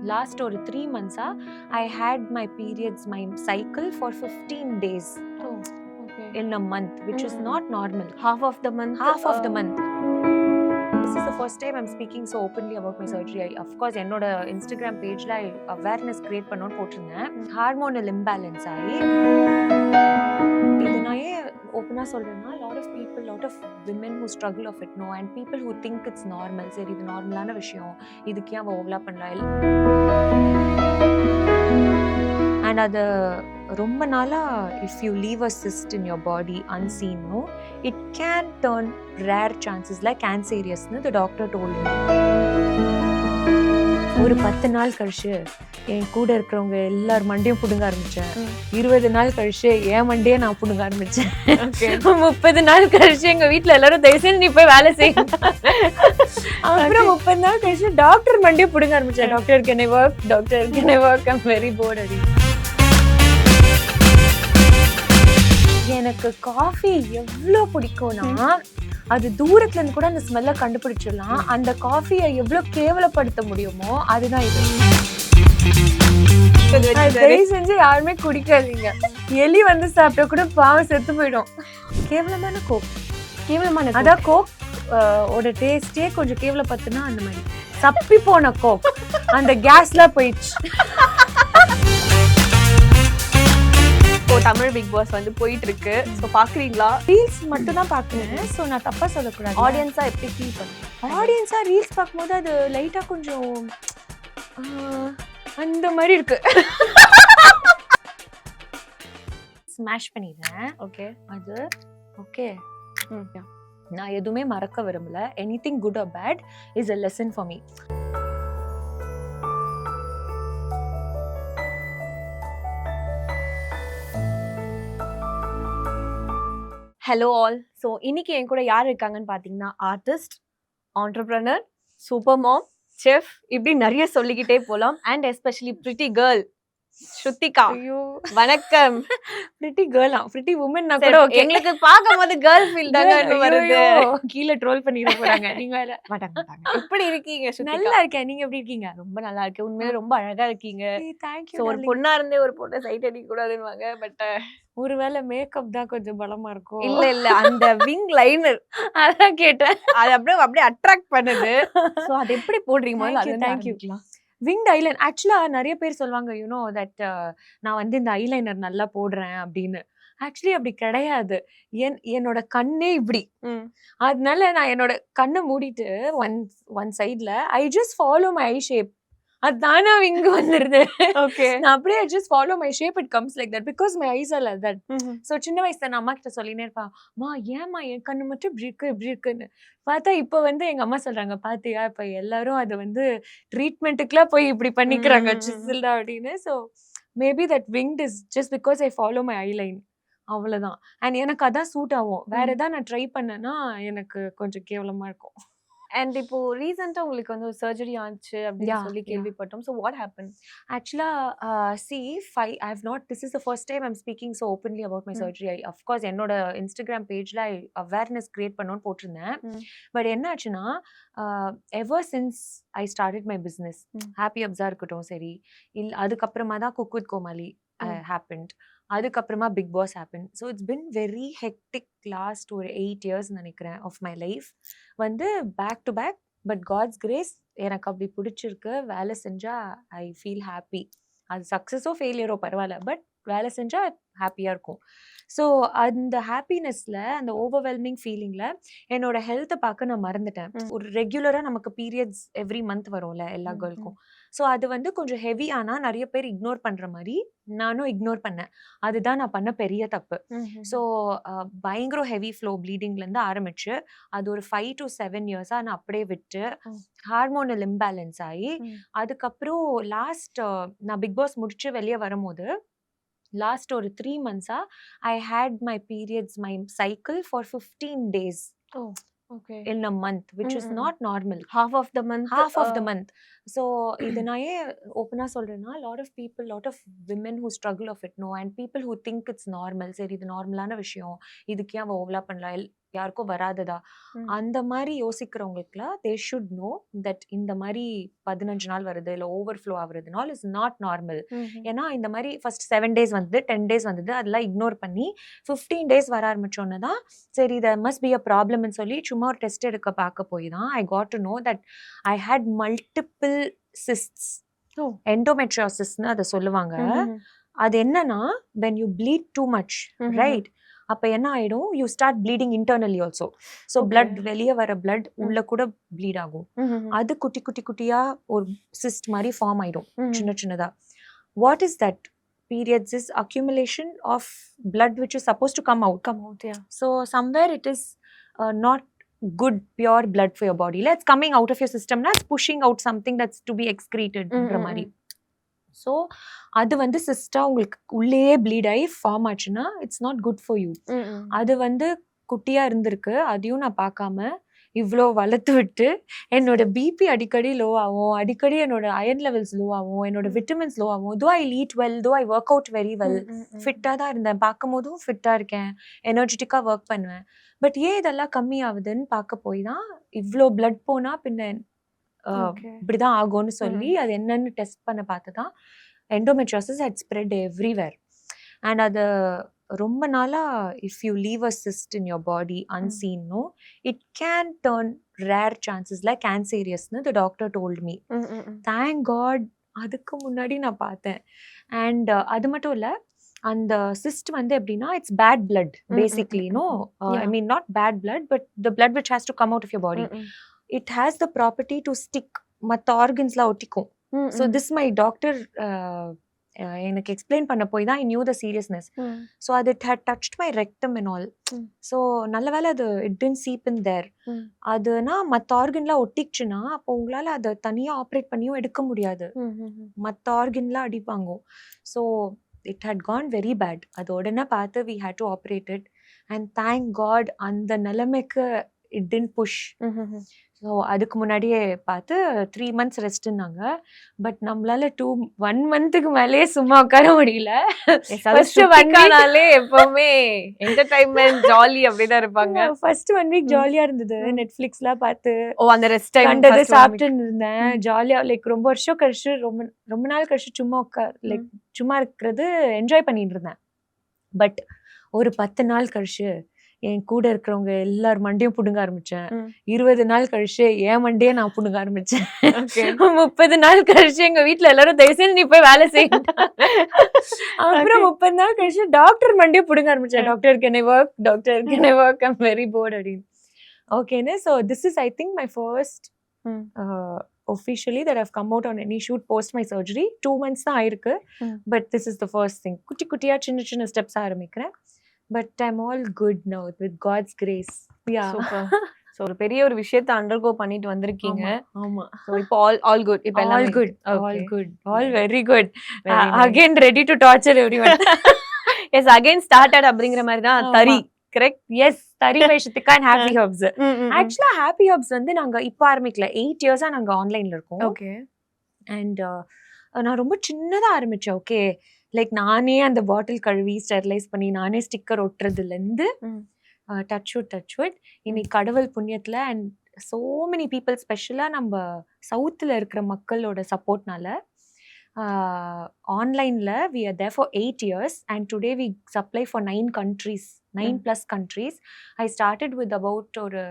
Last ஒரு 3 months I had my periods, my cycle for 15 days Oh, okay. in a month, which is not normal. Half of the month. Half of the month. This is the first time I'm speaking so openly about my surgery. Of course, என்னோட Instagram பேஜ்ல awareness create பண்ணணும்னு போட்டிருந்தேன். Hormonal imbalance ஆகி இது நான் ஏன் ஓப்பனாக சொல்கிறேன்னா, lot of people, lot of women who struggle of it, no, and people who think it's normal. சரி, இது நார்மலான விஷயம், இதுக்கு ஏன் அவள் ஓவலாக பண்ணலாம். அண்ட் அது ரொம்ப நாளாக if you leave a cyst in your body unseen, no, it can turn rare chances like cancerous, the doctor told me. ஒரு 10 நாள் கழிச்சு என் கூட இருக்கிறவங்க எல்லார் மண்டையும் புடுங்க ஆரம்பிச்சேன். 20 நாள் கழிச்சு என் மண்டையே நான் புடுங்க ஆரம்பிச்சேன். 30 நாள் கழிச்சு எங்க வீட்டுல எல்லாரும் தயவுசெய்து நீ போய் வேலை செய்ய. அப்புறம் 30 நாள் கழிச்சு டாக்டர் மண்டையை புடுங்க ஆரம்பிச்சேன். Doctor can I work, doctor can I work, I'm very bored. அடி எனக்கு காஃபி எவ்வளோ பிடிக்கும்னா, அது தூரத்துல இருந்து கூட அந்த ஸ்மெல்ல கண்டுபிடிச்சிடலாம். அந்த காஃபியை எவ்வளவு கேவலப்படுத்த முடியுமோ அதுதான் இது. தயவு செஞ்சு யாருமே குடிக்காதீங்க. எலி வந்து சாப்பிட்டா கூட பாவம் செத்து போயிடும். கேவலமான கோக், கேவலமான அதான் கோக் ஓட டேஸ்டே கொஞ்சம் கேவலப்படுத்தினா அந்த மாதிரி சப்பி போன கோக் அந்த கேஸ்லாம் போயிடுச்சு. தமிழ் பிக் பாஸ் வந்து போயிட்டு இருக்கு. சோ பாக்குறீங்களா? ரீல்ஸ் மட்டும் தான் பாக்குறேன். சோ நான் தப்பா சொல்லக்கூடாது. ஆடியன்ஸா எப்படி ஃபீல் பண்ணுங்க? ஆடியன்ஸா ரீல்ஸ் பார்க்கும்போது அது லைட்டா கொஞ்சம் அந்த மாதிரி இருக்கு. ஸ்மாஷ் பண்ணிடுறேன். ஓகே, அது ஓகே. நான் எதுவுமே மறக்க விரும்பல. Anything good or bad is a lesson for me. Hello all. So இன்னைக்கு என் கூட யார் இருக்காங்கன்னு பார்த்தீங்கன்னா, artist, entrepreneur, super mom, chef, இப்படி நிறைய சொல்லிக்கிட்டே போகலாம். And especially pretty girl Shruthika. ஐயோ, வணக்கம். பிரிட்டி கேர்ளா, பிரிட்டி உமன்னா கூட ஓகே. எங்களுக்கு பார்க்கும்போது கேர்ள் ஃபீல் தாங்க வருது. கீழே ட்ரோல் பண்ணிட போறாங்க. நீங்க மாட்டாங்க. எப்படி இருக்கீங்க? நல்லா இருக்கேன். நீங்க எப்படி இருக்கீங்க? ரொம்ப நல்லா இருக்கேன். உண்மையிலே ரொம்ப அழகா இருக்கீங்க. தேங்க்யூ. ஸோ ஒரு பொண்ணா இருந்தே ஒரு பொண்ணை சைட் அடிக்க கூடாதுன்னுவாங்க. பட் ஒருவேளை மேக்கப் தான் கொஞ்சம் பலமா இருக்கும். இல்ல இல்ல, அந்த விங் லைனர் அதான் கேட்டேன். அது அப்படியே அட்ராக்ட் பண்ணுது. சோ அது எப்படி போடுறீங்க? தேங்க்யூ. விங்ட் ஐலைனர் ஆக்சுவலா நிறைய பேர் சொல்லுவாங்க, யூ நோ தட் நான் வந்து இந்த ஐலைனர் நல்லா போடுறேன் அப்படின்னு. ஆக்சுவலி அப்படி கிடையாது. என்னோட கண்ணே இப்படி. அதனால நான் என்னோட கண்ணை மூடிட்டு ஒன் சைட்ல I just follow my eye shape. அதானா விங்க வந்துருது. ஓகே, நான் அப்படியே just follow my shape, it comes like that because my eyes are like that. So சின்ன வயசுல நான் அம்மா கிட்ட சொல்லினே இருப்பேன், அம்மா ஏமா என் கண்ணு மட்டும் இப்படி இருக்குன்னு. பார்த்தா இப்போ வந்து எங்க அம்மா சொல்றாங்க, பாத்தியா இப்ப எல்லாரும் அது வந்து ட்ரீட்மெண்ட்டுக்குலாம் போய் இப்படி பண்ணிக்கிறாங்க சிசில்டா அப்படின்னு. So maybe that winged is just because I follow my eyeline, அவ்வளவுதான். அண்ட் எனக்கு அதான் சூட் ஆகும். வேற ஏதாவது நான் ட்ரை பண்ணேன்னா எனக்கு கொஞ்சம் கேவலமா இருக்கும். அண்ட் இப்போ ரீசெண்டா உங்களுக்கு வந்து ஒரு சர்ஜரி ஆச்சு அப்படின்னு சொல்லி கேள்விப்பட்டோம். So what happen? ஆக்சுவலா I have not, this is the first time I'm speaking so openly about my surgery. Of course என்னோட இன்ஸ்டாகிராம் பேஜ்ல அவேர்னஸ் கிரியேட் பண்ணணும்னு போட்டிருந்தேன். பட் என்ன ஆச்சுன்னா, ever since I started my business, happy அப்ஸா இருக்கட்டும் சரி, அதுக்கப்புறமா தான் குக் வித் கோமாளி ஹேப்பன்ட், அதுக்கப்புறமா Big Boss happen. So it's been very hectic last ஒரு 8 years நினைக்கிறேன் ஆஃப் மை லைஃப். வந்து back to back, but God's grace எனக்கு அப்படி பிடிச்சிருக்கு. வேலை செஞ்சா ஐ ஃபீல் ஹாப்பி. அது சக்ஸஸோ ஃபெயிலியரோ பரவாயில்ல, பட் வேலை செஞ்சா ஹாப்பியாக இருக்கும். ஸோ அந்த ஹாப்பினஸ்ல, அந்த ஓவர்வெல்மிங் ஃபீலிங்ல என்னோட ஹெல்த்தை பார்க்க நான் மறந்துட்டேன். ஒரு ரெகுலராக நமக்கு பீரியட்ஸ் எவ்ரி மந்த் வரும்ல எல்லா கேர்ளுக்கும். ஸோ அது வந்து கொஞ்சம் ஹெவி ஆனால் நிறைய பேர் இக்னோர் பண்ணுற மாதிரி நானும் இக்னோர் பண்ணேன். அதுதான் நான் பண்ண பெரிய தப்பு. ஸோ பயங்கர ஹெவி ஃப்ளோ ப்ளீடிங்லேருந்து ஆரம்பிச்சு அது ஒரு 5 to 7 years நான் அப்படியே விட்டு ஹார்மோனல் இம்பேலன்ஸ் ஆகி, அதுக்கப்புறம் லாஸ்ட் நான் பிக் பாஸ் முடிச்சு வெளியே வரும்போது லாஸ்ட் ஒரு 3 months I had my periods, my cycle for 15 days. Oh, okay. In a month, which is not normal. Half of the month. Half of the month. So இது நான் ஏன் ஓப்பனாக சொல்கிறேன்னா lot of people lot of women who struggle of it no and people who think it's normal சரி இது நார்மலான விஷயம் இதுக்கு ஏன் அவள் ஓவலா பண்ணலாம் யாருக்கும் வராததா அந்த மாதிரி யோசிக்கிறவங்களுக்குலாம் தே ஷுட் நோ தட் இந்த மாதிரி 15 நாள் வருது இல்லை ஓவர்ஃப்ளோ ஆகுறதுனால இஸ் நாட் நார்மல். ஏன்னா இந்த மாதிரி ஃபர்ஸ்ட் 7 days வந்தது 10 days வந்தது அதெல்லாம் இக்னோர் பண்ணி 15 days வர ஆரம்பிச்சோன்னு தான் சரி இதை மஸ்ட் பி அ ப்ராப்ளம்னு சொல்லி சும்மா ஒரு டெஸ்ட் எடுக்க பார்க்க போய் தான் I got to know that I had multiple cysts. எண்டோமெட்ரியோசிஸ்னு அதை சொல்லுவாங்க. அது என்னன்னா when you bleed too much, right? அப்போ என்ன ஆயிடும் you start bleeding internally also. So blood வெளியே வர பிளட் உள்ள கூட ப்ளீட் ஆகும். அது குட்டி குட்டி குட்டியா ஒரு சிஸ்ட் மாதிரி ஃபார்ம் ஆயிடும் சின்ன சின்னதா. What is that? periods is accumulation of blood which is supposed to come out. Yeah. So somewhere it is not good pure blood for your body. It's coming out of your system, it's pushing out something that's to be excreted. So அது வந்து சிஸ்டா உங்களுக்கு உள்ளே pleat ஆகி form ஆச்சுன்னா it's not good for you. அது வந்து குட்டியா இருந்திருக்கு, அதையும் நான் பார்க்காம இவ்வளோ வளர்த்து விட்டு என்னோட பிபி அடிக்கடி லோ ஆகும், அடிக்கடி என்னோட அயர்ன் லெவல்ஸ் லோ ஆகும், என்னோட விட்டமின்ஸ் லோ ஆகும். தோ ஐ ஈட் வெல், தோ I work out very well, ஃபிட்டாக தான் இருந்தேன், பார்க்கும் போதும் ஃபிட்டாக இருக்கேன், எனர்ஜெட்டிக்காக ஒர்க் பண்ணுவேன். பட் ஏன் இதெல்லாம் கம்மி ஆகுதுன்னு பார்க்க போய் தான் இவ்வளோ பிளட் போனா பின்ன இப்படிதான் ஆகும்னு சொல்லி அது என்னன்னு டெஸ்ட் பண்ண பார்த்து தான் endometriosis had spread everywhere. And அது ரொம்ப நாளா if you leave a cyst in your body unseen no it can turn rare chances like கேன்சேரியஸ்னு the doctor told me. Thank God அதுக்கு முன்னாடி நான் பார்த்தேன். அண்ட் அது மட்டும் இல்லை, அந்த சிஸ்ட் வந்து எப்படின்னா it's bad blood basically. No I mean not bad blood but the blood which has to come out of your body. It has the property to stick மற்ற ஆர்கன்ஸ்லாம் ஒட்டிக்கும். ஸோ திஸ் மை டாக்டர் எனக்கு explain பண்ண போய் தான் I knew the seriousness. So அது it had touched my rectum and all. So நல்ல வேலை அது it didn't seep in there. அதுனா மற்ற ஆர்கன்லாம் ஒட்டிச்சுன்னா அப்போ உங்களால் அதை தனியாக ஆப்ரேட் பண்ணியும் எடுக்க முடியாது, மற்ற ஆர்கன்லாம் அடிப்பாங்க. So it had gone very bad. அது உடனே பார்த்து we had to operate it and thank God அந்த நிலைமைக்கு இட் டிடன்ட் புஷ். ஸோ அதுக்கு முன்னாடியே பார்த்து 3 months ரெஸ்ட்னாங்க. பட் நம்மளால 1 monthக்கு மேலேயே சும்மா உட்கார முடியல. எப்பவுமே என்டர்டைன்மெண்ட் ஜாலி அப்படிதான் இருப்பாங்க. ஃபர்ஸ்ட் 1 week ஜாலியா இருந்தது, நெட்ஃபிளிக்ஸ்லாம் பார்த்து அந்த ரெஸ்ட் டைம் கண்டது சாப்பிட்டு இருந்தேன் ஜாலியா. லைக் ரொம்ப வருஷம் கழிச்சு ரொம்ப நாள் கழிச்சு சும்மா லைக் சும்மா இருக்கிறது என்ஜாய் பண்ணிட்டு இருந்தேன். பட் ஒரு 10 நாள் கழிச்சு என் கூட இருக்கிறவங்க எல்லார் மண்டையும் புடுங்க ஆரம்பிச்சேன். 20 நாள் கழிச்சு என் மண்டையே நான் புடுங்க ஆரம்பிச்சேன். 30 நாள் கழிச்சு எங்க வீட்டுல எல்லாரும் தயவுசெய்து நீ போய் வேலை செய்ய. அப்புறம் 30 நாள் கழிச்சு டாக்டர் மண்டையை புடுங்க ஆரம்பிச்சேன். Doctor can I work, doctor can I work, I'm very bored அப்படின்னு. ஓகேன்னு so this is I think my first officially that I've come out on any shoot post my surgery. 2 months தான் ஆயிருக்கு. But this is the first thing. குட்டி குட்டியா சின்ன சின்ன steps ஆரம்பிக்கிறேன். But I'm all good now with God's grace. Yeah. Super. So ஒரு பெரிய ஒரு விஷயத்தை அண்டர்கோ பண்ணிட்டு வந்திருக்கீங்க. ஆமா. So இப்போ all good. இப்போ all good. All good. All very good. Again ready to torture everyone. Yes, again started அப்படிங்கிற மாதிரி தான் தரி. Correct? Yes, தரி வைஷித்திகா and happy herbs. Actually happy herbs வந்து நாங்க இப்போ ஆரம்பிக்கல. 8 years நாங்க ஆன்லைன்ல இருக்கோம். Okay. And நான் ரொம்ப சின்னதா ஆரம்பிச்சேன். ஓகே, லைக் நானே அந்த பாட்டில் கழுவி ஸ்டெர்லைஸ் பண்ணி நானே ஸ்டிக்கர் ஒட்டுறதுலேருந்து டச்வுட் இன்னைக்கு கடவுள் புண்ணியத்தில் அண்ட் சோ மெனி பீப்புள் ஸ்பெஷலாக நம்ம சவுத்தில் இருக்கிற மக்களோட சப்போர்ட்னால ஆன்லைனில் we are there for 8 years and today we supply for 9 countries, 9+ countries. I started with about ஒரு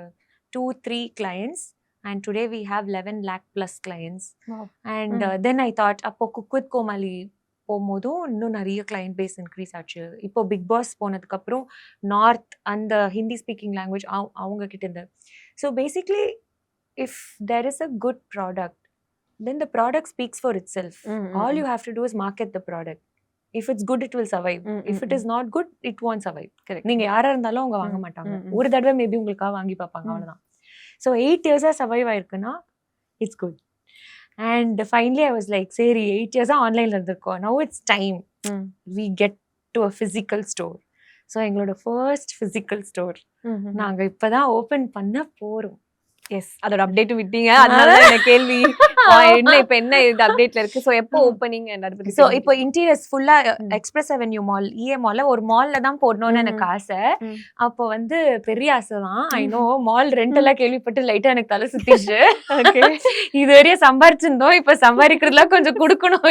2-3 clients and today we have 11 lakh plus clients. Wow. And then I thought அப்போ cook with கோமாளி போகும்போதும் இன்னும் நிறைய client base increase ஆச்சு. இப்போ big pass போனதுக்கப்புறம் north அந்த Hindi speaking language அவங்க கிட்ட இருந்து. So basically if there is a good product then the product speaks for itself. All you have to do is market the product. If it's good it will survive, if it is not good it won't survive. Correct. நீங்கள் யாராக இருந்தாலும் அவங்க வாங்க மாட்டாங்க, ஒரு தடவை maybe உங்களுக்காக வாங்கி பார்ப்பாங்க, அவ்வளோதான். ஸோ 8 years சர்வைவ் ஆயிருக்குன்னா it's good. And finally I was like சரி 8 years ஆன்லைன்ல இருந்திருக்கோம், now it's time we get to a physical store. So எங்களோட ஃபர்ஸ்ட் ஃபிசிக்கல் ஸ்டோர் நாங்கள் இப்போ தான் ஓப்பன் பண்ண போகிறோம். எஸ் அதோட அப்டேட் விட்டீங்க அதனால எனக்கு கேள்வி என்ன இப்ப என்ன இது அப்டேட்ல இருக்கு சோ எப்போ ஓபனிங் அத பத்தி சோ இப்போ இன்டீரியர்ஸ் ஃபுல்லா எக்ஸ்பிரஸ் அவென்யூ மால் மால்ல ஒரு மால்ல தான் போடணும்னு எனக்கு ஆசை. அப்போ வந்து பெரிய ஆசை தான். ஐ நோ மால் ரெண்ட் எல்லாம் கேள்விப்பட்டு லைட்டா எனக்கு தலை சுத்திச்சு. இது வரையும் சம்பாரிச்சிருந்தோம், இப்ப சம்பாதிக்கிறதுலாம் கொஞ்சம் கொடுக்கணும்.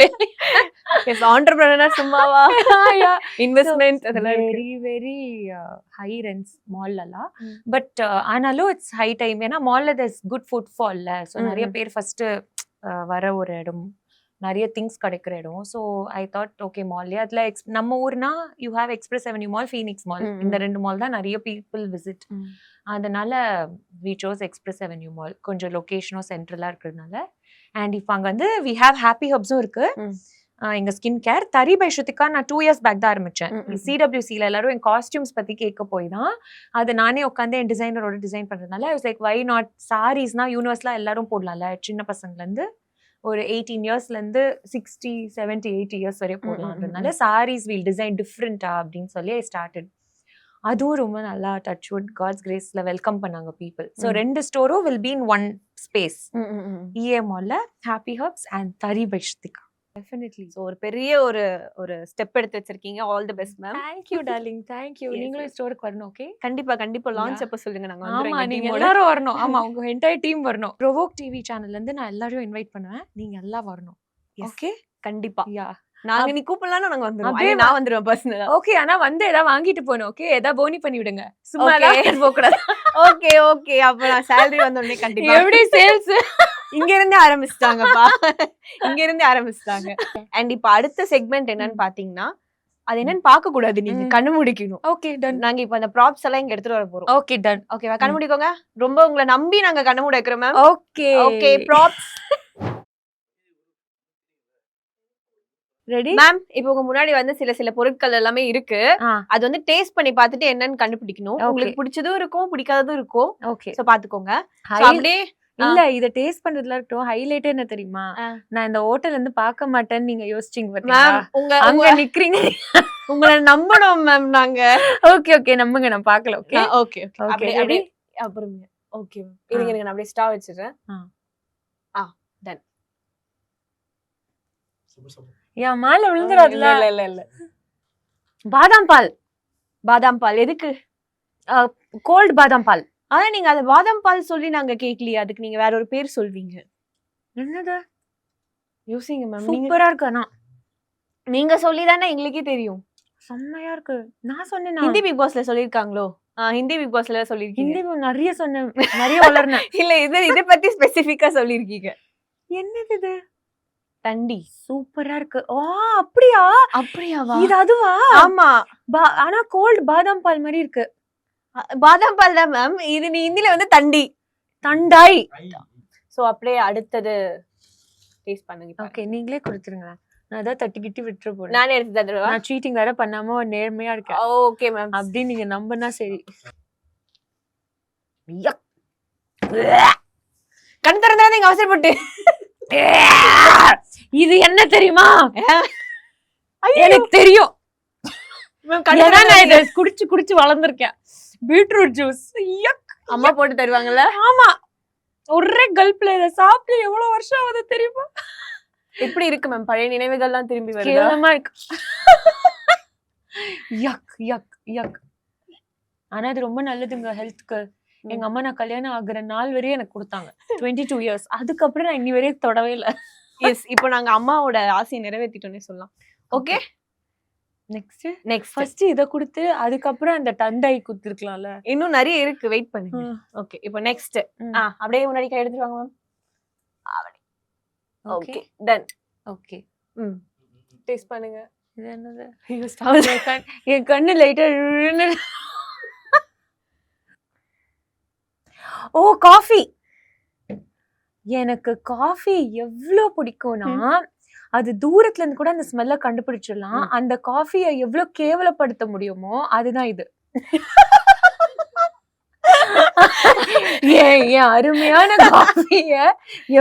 ஆண்டர்பிரனர் சும்மாவா இன்வெஸ்ட்மெண்ட் அதெல்லாம் வெரி வெரி ஹை ரென்ட்ஸ் மால்லலாம். பட் ஆனாலும் இட்ஸ் ஹை டைம். ஏன்னா மால்ல there's good footfall. ஸோ நிறைய பேர் ஃபர்ஸ்ட் வர ஒரு இடம், நிறைய திங்ஸ் கிடைக்கிற இடம். ஸோ ஐ தாட் ஓகே மால்லே அதுல நம்ம ஊர்னா you have Express Avenue mall, Phoenix mall, இந்த 2 மால் தான் நிறைய பீப்புள் விசிட். அதனால we chose Express Avenue mall, கொஞ்சம் லொகேஷனும் சென்ட்ரலா இருக்கிறதுனால. அண்ட் இப்போ அங்க வந்து வி ஹேவ் ஹாப்பி ஹப்ஸும் இருக்கு. எங்க ஸ்கின் கேர் தரி பை ஸ்ருதிகா நான் 2 years பேக் தான் ஆரம்பிச்சேன். சிடபிள்யூசில எல்லாரும் என் காஸ்டியூம்ஸ் பத்தி கேட்க போய் தான் அது நானே உட்காந்து என் டிசைனரோட டிசைன் பண்றதுனால I was like why not சாரீஸ்னா யூனிவர்ஸ்லாம் எல்லாரும் போடலாம்ல, சின்ன பசங்கல இருந்து ஒரு 18 yearsல இருந்து 60 70 80 years வரை போடலாம்ன்றதுனால சாரீஸ் வில் டிசைன் டிஃப்ரெண்டா அப்படின்னு சொல்லி ஐ ஸ்டார்டட். அதுவும் ரொம்ப நல்லா டச் வுட் காட்ஸ் கிரேஸ்ல வெல்கம் பண்ணாங்க பீப்புள். ஸோ 2 ஸ்டோரும் will be in one space, EA மால்ல happy hubs and Thari by Shruthika. Definitely. So ஒரு பெரிய ஒரு ஸ்டெப் எடுத்து வச்சிருக்கீங்க. All the best ma'am. Thank you darling, thank you. நீங்களும் ஸ்டோருக்கு வரணும். ஓகே கண்டிப்பா லான்ச் அப்ப சொல்லுங்க, நாங்க ஆமா வந்துறோம். நீங்க எல்லாரும் வரணும். ஆமா உங்க என்டையர் டீம் வரணும். ப்ரோவோக் டிவி சேனல்ல இருந்து நான் எல்லாரையும் இன்வைட் பண்ணுவேன், நீங்க எல்லாம் வரணும். ஓகே கண்டிப்பா. யா நாங்க நீ கூப்பிடலாம் நாங்க வந்துருவோம். நான் வந்துருவேன் பர்சனலா. ஓகே ஆனா வந்து ஏதாவது வாங்கிட்டு போணும். ஓகே ஏதாவது போனி பண்ணி விடுங்க, சும்மா எல்லாம் போக கூடாது. ஓகே அப்ப நான் salary வந்த உடனே கண்டிப்பா. எப்படி சேல்ஸ் இங்க இருந்தே ஆரம்பிச்சிட்டாங்கப்பா, இங்க இருந்தே ஆரம்பிச்சிட்டாங்க. அண்ட் இப்ப அடுத்த செக்மெண்ட் என்னன்னு பாத்தீங்கன்னா, அது என்னன்னு பார்க்க கூடாது, நீங்க கண்ணு முடிக்கணும். Okay done. நாங்க இப்ப அந்த ப்ராப்ஸ் எல்லாம் இங்க எடுத்துட்டு வர போறோம். Okay done. ஓகேவா? கண்ணு முடிக்கோங்க. ரொம்ப உங்களை நம்பி நாங்க கண்ணு மூட வைக்கிறோம் ma'am. Okay props ready ma'am. இப்போ உங்க முன்னாடி வந்து சில பொருட்கள் எல்லாமே இருக்கு. அது வந்து டேஸ்ட் பண்ணி பார்த்துட்டு என்னன்னு கண்டுபிடிக்கணும். உங்களுக்கு பிடிச்சதும் இருக்கும், பிடிக்காததும் இருக்கும். ஓகே சோ பாத்துக்கோங்க. அப்படியே இல்ல இத டேஸ்ட் பண்றதுல இருக்கட்டும், ஹைலைட் என்ன தெரியுமா, நான் இந்த ஹோட்டல்ல இருந்து பார்க்க மாட்டேன்னு நீங்க யோசிச்சீங்க பாத்தீங்களா? அங்க நிக்கிறீங்க, உங்களை நம்பணும் மேம் நாங்க. ஓகே நம்புங்க, நான் பார்க்கல. ஓகே அப்படியே அப்புறம் ஓகே இருங்க நான் அப்படியே ஸ்டார் வச்சிடுறேன். டன். யா மால விழுந்துறாதுல. இல்ல பாதாம் பால் எதுக்கு? கோல்ட் பாதாம் பால். ஆனா நீங்க அத பாதாம் பால் சொல்லி நாங்க கேக்கலையே, அதுக்கு நீங்க வேற ஒரு பேர் சொல்வீங்க. என்னது? யோசிங்க மேம். சூப்பரா இருக்கு. ஆனா நீங்க சொல்லி தானே எங்களுக்கே தெரியும். செம்மையா இருக்கு. நான் சொன்னேனா? ஹிந்தி பிக் பாஸ்ல சொல்லிருக்காங்களோ? ஹிந்தி பிக் பாஸ்ல சொல்லிருக்கீங்க. ஹிந்தி நிறைய சொன்னேன், நிறைய வளர்னேன். இல்ல இத பத்தி ஸ்பெசிஃபிக்கா சொல்லிருக்கீங்க. என்னது இது? தண்டி. சூப்பரா இருக்கு. அப்படியாவா? இது அதுவா? ஆமா. ஆனா கோல்ட் பாதாம் பால் மாதிரி இருக்கு. பாதாம் பால் தான் மேம். இது நீ ஹிந்தில வந்து தண்டாய். சோ அப்படியே அடுத்தது டேஸ்ட் பண்ணுங்க. ஓகே நீங்களே கொடுத்துருங்க, நான் அத தட்டிக்கிட்டி விட்டுற போறேன். நானே எடுத்து தந்துடுவேன். நான் சீட்டிங் வேற பண்ணாம ஒரு நேர்மையா இருக்கேன். Okay ma'am. அப்படி நீங்க நம்பனா சரி. கண் திறந்தாதீங்க அவசரப்பட்டு. இது என்ன தெரியுமா? எனக்கு தெரியும். நான் இத குடிச்சு வளர்ந்திருக்கேன். பீட்ரூட் ஜூஸ் அம்மா போட்டு தருவாங்கல்ல? ஆமா, ஒரே கல்ப்ல இத சாப்பிட்டு எவ்வளவு வருஷம் ஆகுது தெரியுமா? எப்படி இருக்கு மேம்? பழைய நினைவுகள்லாம் திரும்பி வருதா? கேவலமா இருக்கு. யக். ஆனா இது ரொம்ப நல்லதுங்க ஹெல்த்க்கு. எங்க அம்மா நான் கல்யாணம் ஆகுற நாள் வரையும் எனக்கு கொடுத்தாங்க, 22 years. அதுக்கப்புறம் நான் இன்னி வரையும் தொடவே இல்லை. எஸ், இப்போ நாங்க அம்மாவோட ஆசையை நிறைவேற்றிட்டோன்னே சொல்லலாம். ஓகே நெக்ஸ்ட் ஃபர்ஸ்ட் இத கொடுத்து அதுக்கப்புறம் அந்த தண்டாய் குடுத்துருக்கலாம்ல. இன்னும் நிறைய இருக்கு, வெயிட் பண்ணுங்க. ஓகே இப்போ நெக்ஸ்ட் அப்படியே முன்னாடி கை எடுத்துவாங்க ma'am. Okay done. Okay taste பண்ணுங்க. இது என்னது? என் கண்ணு லைட்டா. ஓ காஃபி. எனக்கு காஃபி எவ்வளவு பிடிக்கும்னா, அது தூரத்துல இருந்து கூட அந்த ஸ்மெல்ல கண்டுபிடிச்சிடலாம். அந்த காஃபியை எவ்வளவு கேவலப்படுத்த முடியுமோ அதுதான் இது. என் அருமையான காஃபிய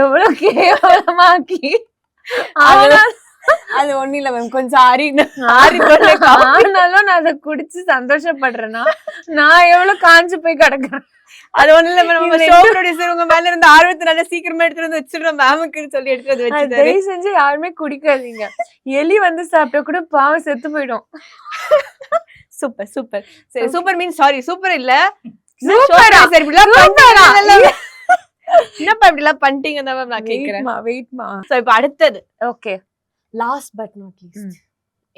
எவ்வளவு கேவலமாக்கி அது அது ஒண்ணும் இல்ல மேம், கொஞ்சம் ஆனாலும் நான் அதை குடிச்சு சந்தோஷப்படுறேன்னா நான் எவ்வளவு காஞ்சு போய் கிடக்குறேன். அது ஒண்ணும் இல்ல மேம், நம்ம ஷோ ப்ரொடியூசர் உங்க மேல இருந்த ஆர்வத்தினால சீக்கிரமா எடுத்துட்டு வந்து வச்சிருந்தோம் மேமுக்குன்னு சொல்லி எடுத்துட்டு வந்து வச்சிருந்தாரு. தயவு செஞ்சு யாருமே குடிக்காதீங்க. எலி வந்து சாப்பிட்டா கூட பாவம் செத்து போயிடும். Super super. சரி சூப்பர் மீன் சாரி சூப்பர் இல்ல சூப்பரா சரி இப்படிலாம் பண்ணிட்டீங்க. என்னப்பா இப்படி எல்லாம் பண்ணிட்டீங்க தான் மேம் நான் கேக்குறேன். வெயிட்மா. சோ இப்போ அடுத்தது okay, last but not least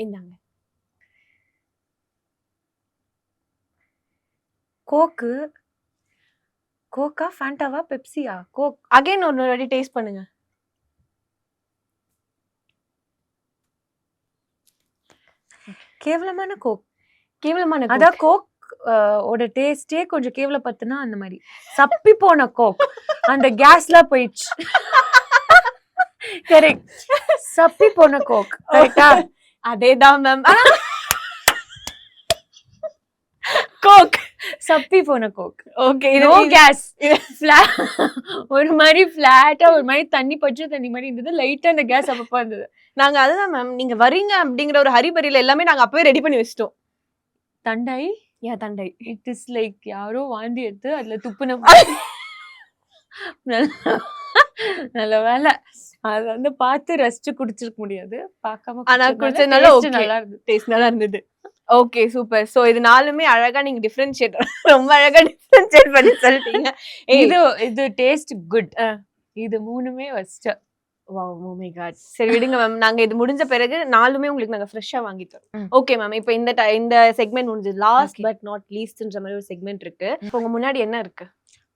இந்தாங்க. கோக்கு. கோக்கா, ஃபேண்டாவா, பெப்சியா? கோக். அகைன் ஒரு வாட்டி டேஸ்ட் பண்ணுங்க. கேவலமான கோக். கேவலமான அதான் கோக் ஓட டேஸ்டே கொஞ்சம் கேவலப்பத்துனா அந்த மாதிரி சப்பி போன கோக். அந்த கேஸ்ல போயிடுச்சு. கரெக்ட், சப்பி போன கோக். கரெக்டா? அதேதான் மேம். கோக் சப்பி போன கோக். Okay, no case. ஒரு மாதிரி ஃபிளாட்டா ஒரு மாதிரி தண்ணி பச்சை தண்ணி மாதிரி இருந்தது. லைட்டா அந்த கேஸ் அப்பப்போ இருந்தது. நாங்க அதுதான் மேம், நீங்க வரீங்க அப்படிங்கிற ஒரு ஹரிபரியில எல்லாமே நாங்க அப்பவே ரெடி பண்ணி வச்சிட்டோம். தண்டை. தண்டை இட் இஸ் லைக் யாரோ வாந்தி எடுத்து அதுல துப்புன. நல்ல வேலை அது வந்து பார்த்து ரசிச்சு குடிச்சிருக்க முடியாது, பார்க்காம. ஆனா குடிச்சதுனால நல்லா இருந்தது, டேஸ்ட் நல்லா இருந்தது. Okay super. சோ இது நாலுமே அழகா நீங்க டிஃபரன்ஷியேட் ரொம்ப அழகா டிஃபரன்ஷியேட் பண்ணி சொல்லிட்டீங்க. இது டேஸ்ட் குட், இது மூணுமே worst. Wow, oh my God. சரி விடுங்க மேம், நாங்க இது முடிஞ்ச பிறகு நாலுமே உங்களுக்கு நாங்க ஃப்ரெஷ்ஷா வாங்கி தரோம். ஓகே மேம், இப்போ இந்த செக்மெண்ட் முடிஞ்சது. லாஸ்ட் பட் நாட் லீஸ்ட்ன்ற மாதிரி ஒரு செக்மெண்ட் இருக்கு. இப்போ உங்க முன்னாடி என்ன இருக்கு?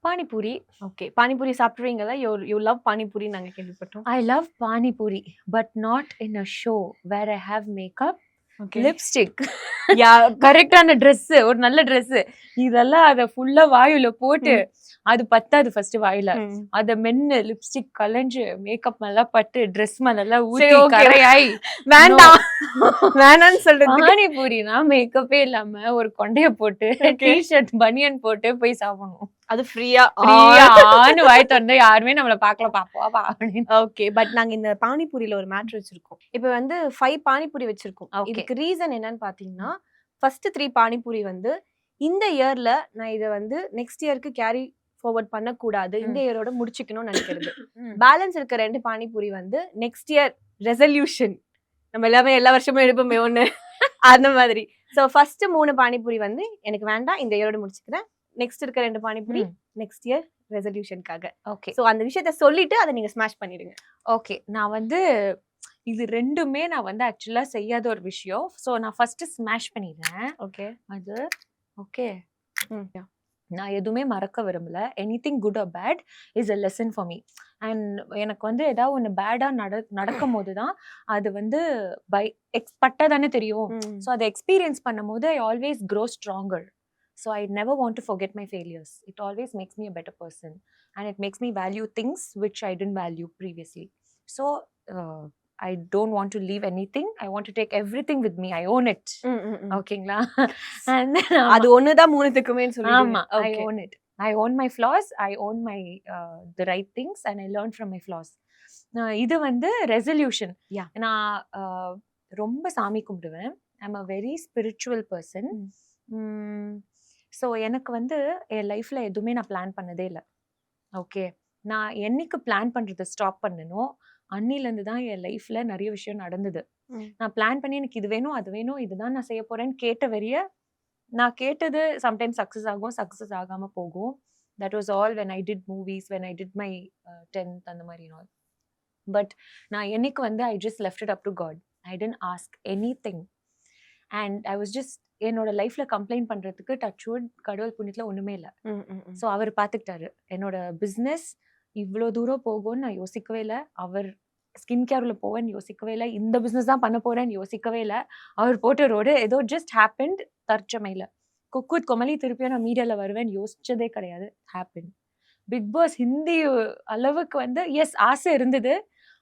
பானிபூரி. ஓகே, பானிபூரி சாப்பிடுவீங்களா? யூ லவ் பானிபூரி நாங்க கேள்விப்பட்டோம். I love panipuri but not in a show where I have makeup, lipstick, கரெக்டான ட்ரெஸ், ஒரு நல்ல ட்ரெஸ், இதெல்லாம் அத ஃபுல்லா வாயுல போட்டு அது பத்தாது ஃபர்ஸ்ட் வாயில அத மென்னு லிப்ஸ்டிக் கலஞ்சு மேக்கப் நல்லா பட்டு ட்ரெஸ் மேல ஊத்தி கரையாய் வேண்டாம் வேணான்னு சொல்றது. பானிபூரினா மேக்கப்பே இல்லாம ஒரு கொண்டைய போட்டு டி-ஷர்ட் பனியன் போட்டு போய் சாப்பிடணும். அது ஃப்ரீயா வாய் திறந்தா யாருமே நம்மள பாக்கல, பாப்பா. ஓகே, பட் நாங்க இந்த பானிபூரியில ஒரு மேட்ரு வச்சிருக்கோம். இப்ப வந்து 5 பானிபூரி வச்சிருக்கோம். இதுக்கு ரீசன் என்னன்னு பாத்தீங்கன்னா, ஃபர்ஸ்ட் 3 பானிபூரி வந்து இந்த இயர்ல நான் இதை வந்து நெக்ஸ்ட் இயருக்கு கேரி ஃபார்வர்ட் பண்ணக்கூடாது, இந்த இயரோட முடிச்சுக்கணும்னு நினைக்கிறது. பேலன்ஸ் இருக்க 2 பானிபூரி வந்து நெக்ஸ்ட் இயர் ரெசல்யூஷன், நம்ம எல்லாமே எல்லா வருஷமும் எடுப்போமே ஒண்ணு அந்த மாதிரி. ஸோ ஃபர்ஸ்ட் 3 பானிபூரி வந்து எனக்கு வேண்டாம், இந்த இயரோட முடிச்சுக்கிறேன். நெக்ஸ்ட் இருக்க 2 பானிபூரி நெக்ஸ்ட் இயர் ரெசல்யூஷனுக்காக. ஓகே, ஸோ அந்த விஷயத்த சொல்லிட்டு அதை நீங்க ஸ்மாஷ் பண்ணிடுங்க. ஓகே, நான் வந்து இது ரெண்டுமே நான் வந்து ஆக்சுவலா செய்யாத ஒரு விஷயம். ஸோ நான் ஃபர்ஸ்ட் ஸ்மாஷ் பண்ணிடுறேன். ஓகே, அது ஓகே. நான் எதுவுமே மறக்க விரும்பல. Anything good or bad is a lesson for me. And எனக்கு வந்து ஏதாவது ஒன்று பேடா நடக்கும் போது தான் அது வந்து பட்டா தானே தெரியும். ஸோ அதை எக்ஸ்பீரியன்ஸ் பண்ணும் போது I always grow stronger. So I never want to forget my failures. It always makes me a better person and it makes me value things which I didn't value previously. So I don't want to leave anything. I want to take everything with me. I own it. Okay-ங்களா? And then அது ஒண்ணுதான் மூணுத்துக்குமே சொல்லிடுங்க. I own it. I own my flaws. I own my the right things and I learn from my flaws. இது வந்து resolution. நான் ரொம்ப சாமி கும்பிடுவேன். I'm a very spiritual person. So எனக்கு வந்து என் லைஃப்பில் எதுவுமே நான் பிளான் பண்ணதே இல்லை. ஓகே, நான் என்னைக்கு பிளான் பண்ணுறதை ஸ்டாப் பண்ணணும் அன்னிலேருந்து தான் என் லைஃப்பில் நிறைய விஷயம் நடந்தது. நான் பிளான் பண்ணி எனக்கு இது வேணும் அது வேணும் இதுதான் நான் செய்ய போகிறேன்னு கேட்ட வரைய நான் கேட்டது சம்டைம்ஸ் சக்ஸஸ் ஆகும், சக்ஸஸ் ஆகாமல் போகும். That was all when I did movies, when I did my 10th அந்த மாதிரி நாள். பட் நான் என்னைக்கு வந்து I just left it up to God. I didn't ask anything and I was just என்னோட லைஃப்ல கம்ப்ளைண்ட் பண்றதுக்கு டச்வுட் கடவுள் புண்ணியத்துல ஒண்ணுமே இல்லை. ஸோ அவர் பார்த்துக்கிட்டாரு. என்னோட பிஸ்னஸ் இவ்வளோ தூரம் போகும்னு நான் யோசிக்கவே இல்லை. அவர் ஸ்கின் கேர்ல போவேன்னு யோசிக்கவே இல்லை. இந்த பிஸ்னஸ் தான் பண்ண போறேன்னு யோசிக்கவே இல்லை. அவர் போட்ட ரோடு ஏதோ ஜஸ்ட் ஹேப்பன்ட் தற்சமையில. குக்குத் கொமலி திருப்பியும் நான் மீடியால வருவேன்னு யோசிச்சதே கிடையாது. ஹேப்பன். பிக் பாஸ் ஹிந்தி அளவுக்கு வந்து எஸ் ஆசை இருந்தது.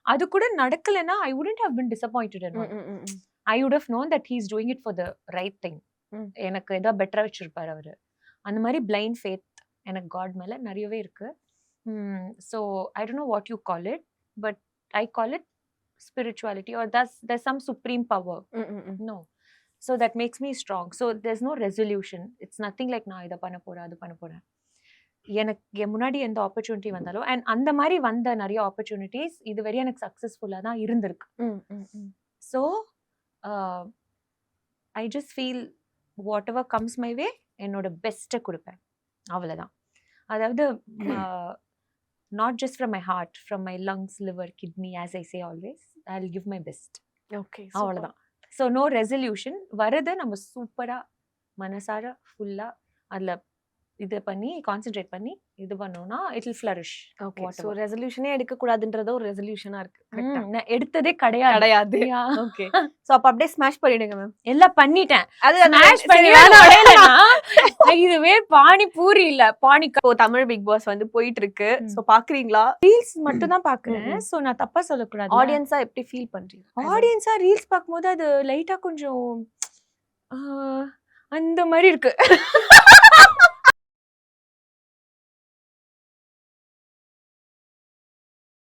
அது கூட நடக்கலைன்னா I wouldn't have been disappointed. I would have known that he's doing it for the right thing. எனக்கு ஏதோ பெட்டரா வச்சிருப்பாரு அவரு. அந்த மாதிரி பிளைண்ட் ஃபேத் எனக்கு காட் மேல நிறையவே இருக்கு. So I don't know what you call it, but I call it spirituality or there's some supreme power. No. So that makes me strong. So there's no resolution. It's nothing like நான் இதை பண்ண போறேன் அது பண்ண போறேன். எனக்கு முன்னாடி எந்த ஆப்பர்ச்சுனிட்டி வந்தாலும் அண்ட் அந்த மாதிரி வந்த நிறைய ஆப்பர்ச்சுனிட்டிஸ் இதுவரை எனக்கு சக்ஸஸ்ஃபுல்லாக தான் இருந்திருக்கு. So I just feel whatever comes my way என்னோட பெஸ்ட்டை கொடுப்பேன், அவ்வளோதான். அதாவது not just from my heart, from my lungs, liver, kidney, as I say always I will give my best. Okay, அவ்வளோதான். So no resolution. வரதை நம்ம சூப்பராக மனசார ஃபுல்லாக அதில் இது பண்ணி கான்சென்ட்ரேட் பண்ணி இது பண்ணோம்னா it will flourish. Okay, so ரெசல்யூஷனே எடுக்கக்கூடாதுன்றது ஒரு ரெசல்யூஷனா இருக்கு. நான் எடுத்ததே கிடையாது. ஓகே, ஸோ அப்போ அப்படியே ஸ்மாஷ் பண்ணிடுங்க மேம். எல்லாம் பண்ணிட்டேன். அது ஸ்மாஷ் பண்ணி இதுவே பானிபூரி இல்ல பானிகா. இப்போ தமிழ் பிக் பாஸ் வந்து போயிட்டு இருக்கு. ஸோ பாக்குறீங்களா? ரீல்ஸ் மட்டும் தான் பாக்குறேன். ஸோ நான் தப்பா சொல்லக்கூடாது. ஆடியன்ஸா எப்படி ஃபீல் பண்றீங்க? ஆடியன்ஸா ரீல்ஸ் பார்க்கும்போது அது லைட்டா கொஞ்சம் அந்த மாதிரி இருக்கு.